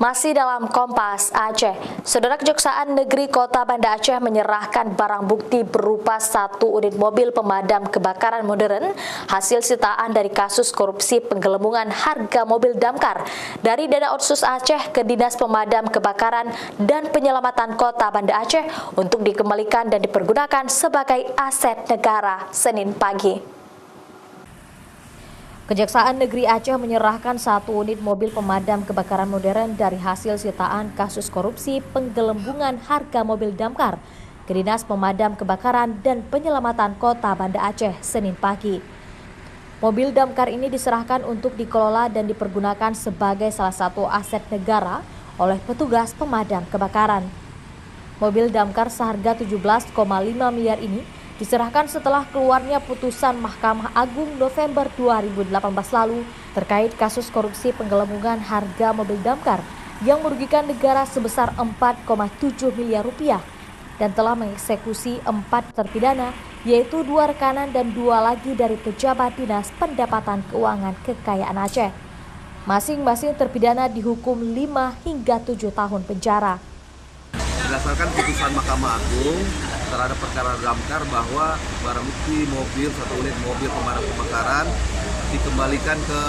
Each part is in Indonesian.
Masih dalam Kompas Aceh, Saudara Kejaksaan Negeri Kota Banda Aceh menyerahkan barang bukti berupa 1 unit mobil pemadam kebakaran modern hasil sitaan dari kasus korupsi penggelembungan harga mobil damkar dari dana Otsus Aceh ke Dinas Pemadam Kebakaran dan Penyelamatan Kota Banda Aceh untuk dikembalikan dan dipergunakan sebagai aset negara Senin pagi. Kejaksaan Negeri Aceh menyerahkan 1 unit mobil pemadam kebakaran modern dari hasil sitaan kasus korupsi penggelembungan harga mobil damkar ke Dinas Pemadam Kebakaran dan Penyelamatan Kota Banda Aceh Senin pagi. Mobil damkar ini diserahkan untuk dikelola dan dipergunakan sebagai salah satu aset negara oleh petugas pemadam kebakaran. Mobil damkar seharga 17,5 miliar ini diserahkan setelah keluarnya putusan Mahkamah Agung November 2018 lalu terkait kasus korupsi penggelembungan harga mobil damkar yang merugikan negara sebesar 4,7 miliar rupiah dan telah mengeksekusi 4 terpidana, yaitu 2 rekanan dan 2 lagi dari pejabat Dinas Pendapatan Keuangan Kekayaan Aceh. Masing-masing terpidana dihukum 5 hingga 7 tahun penjara. Berdasarkan putusan Mahkamah Agung terhadap perkara damkar bahwa barang bukti mobil 1 unit mobil pemadam kebakaran dikembalikan ke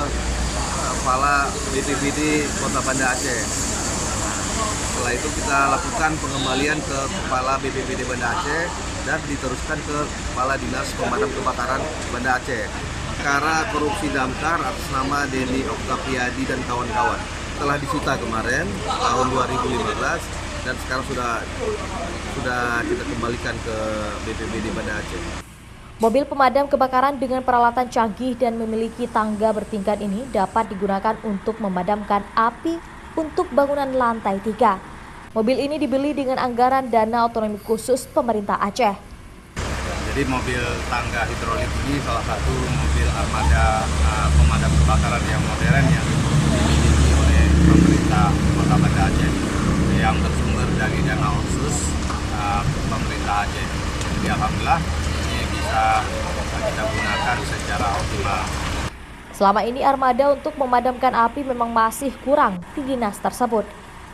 Kepala BPBD Kota Banda Aceh. Setelah itu kita lakukan pengembalian ke Kepala BPBD Banda Aceh dan diteruskan ke Kepala Dinas Pemadam Kebakaran Banda Aceh. Perkara korupsi damkar atas nama Denny Oktaviadi dan kawan-kawan telah disita kemarin tahun 2015. Dan sekarang sudah kita kembalikan ke BPBD Banda Aceh. Mobil pemadam kebakaran dengan peralatan canggih dan memiliki tangga bertingkat ini dapat digunakan untuk memadamkan api untuk bangunan lantai 3. Mobil ini dibeli dengan anggaran dana otonomi khusus pemerintah Aceh. Jadi mobil tangga hidrolik ini salah satu mobil armada pemadam kebakaran yang modern yang dimiliki oleh pemerintah Kota Banda Aceh yang bersumber dari dana Otsus pemerintah Aceh. Jadi alhamdulillah ini bisa kita gunakan secara optimal. Selama ini armada untuk memadamkan api memang masih kurang di dinas tersebut.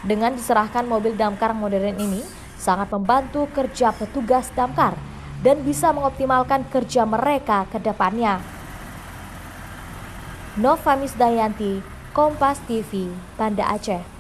Dengan diserahkan mobil damkar modern ini sangat membantu kerja petugas damkar dan bisa mengoptimalkan kerja mereka ke depannya. Nova Misdayanti, Kompas TV, Banda Aceh.